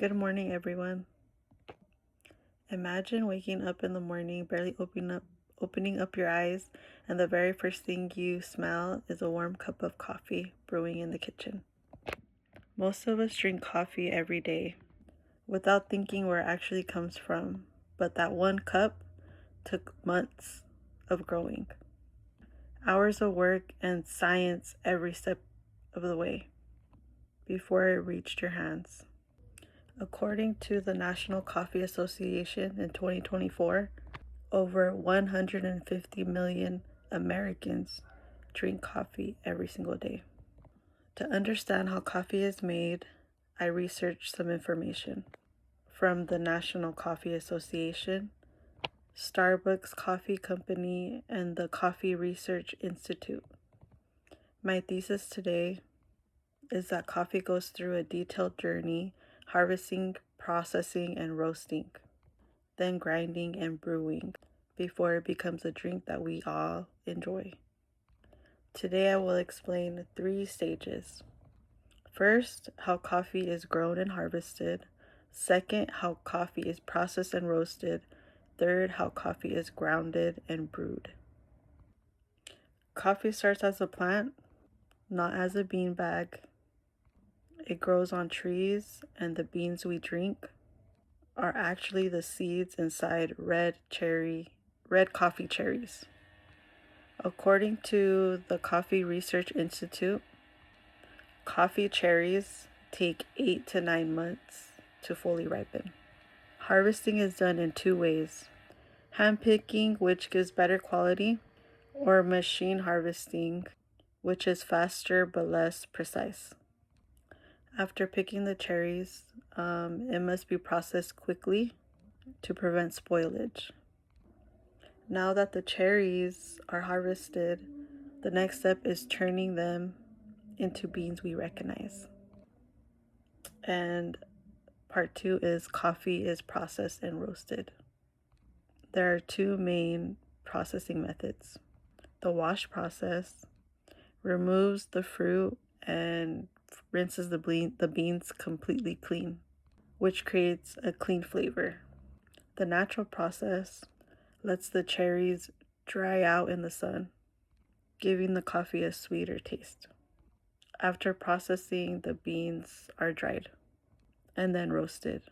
Good morning, everyone. Imagine waking up in the morning, barely opening up your eyes, and the very first thing you smell is a warm cup of coffee brewing in the kitchen. Most of us drink coffee every day without thinking where it actually comes from, but that one cup took months of growing, hours of work, and science every step of the way before it reached your hands. According to the National Coffee Association in 2024, over 150 million Americans drink coffee every single day. To understand how coffee is made, I researched some information from the National Coffee Association, Starbucks Coffee Company, and the Coffee Research Institute. My thesis today is that coffee goes through a detailed journey: harvesting, processing, and roasting, then grinding and brewing before it becomes a drink that we all enjoy. Today I will explain 3 stages. First, how coffee is grown and harvested. Second, how coffee is processed and roasted. Third, how coffee is grounded and brewed. Coffee starts as a plant, not as a bean bag. It grows on trees, and the beans we drink are actually the seeds inside red coffee cherries. According to the Coffee Research Institute, coffee cherries take 8 to 9 months to fully ripen. Harvesting is done in 2 ways: hand picking, which gives better quality, or machine harvesting, which is faster but less precise. After picking the cherries, it must be processed quickly to prevent spoilage. Now that the cherries are harvested, the next step is turning them into beans we recognize. And part 2 is coffee is processed and roasted. There are 2 main processing methods. The wash process removes the fruit and rinses the beans completely clean, which creates a clean flavor. The natural process lets the cherries dry out in the sun, giving the coffee a sweeter taste. After processing, the beans are dried and then roasted.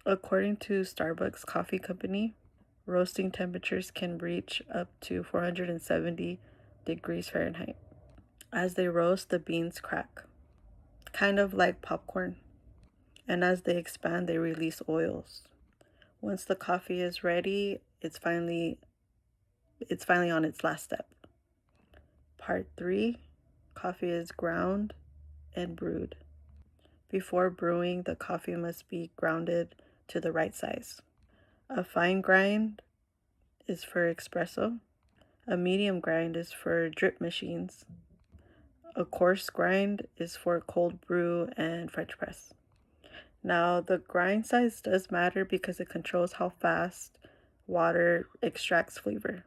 According to Starbucks Coffee Company, roasting temperatures can reach up to 470 degrees Fahrenheit. As they roast, the beans crack, kind of like popcorn. And as they expand, they release oils. Once the coffee is ready, it's finally on its last step. Part 3, coffee is ground and brewed. Before brewing, the coffee must be grounded to the right size. A fine grind is for espresso. A medium grind is for drip machines. A coarse grind is for cold brew and French press. Now, the grind size does matter because it controls how fast water extracts flavor.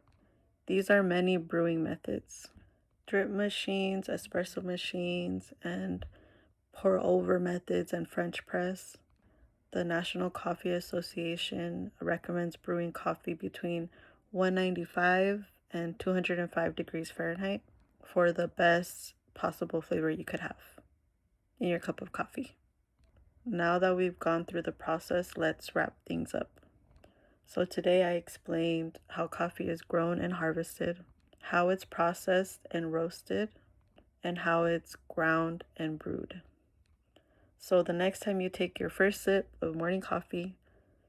These are many brewing methods: drip machines, espresso machines, and pour over methods and French press. The National Coffee Association recommends brewing coffee between 195 and 205 degrees Fahrenheit for the best possible flavor you could have in your cup of coffee. Now that we've gone through the process, let's wrap things up. So today I explained how coffee is grown and harvested, how it's processed and roasted, and how it's ground and brewed. So the next time you take your first sip of morning coffee,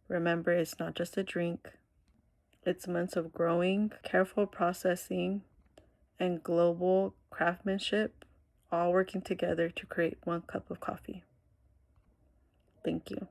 remember it's not just a drink. It's months of growing, careful processing, and global craftsmanship, all working together to create one cup of coffee. Thank you.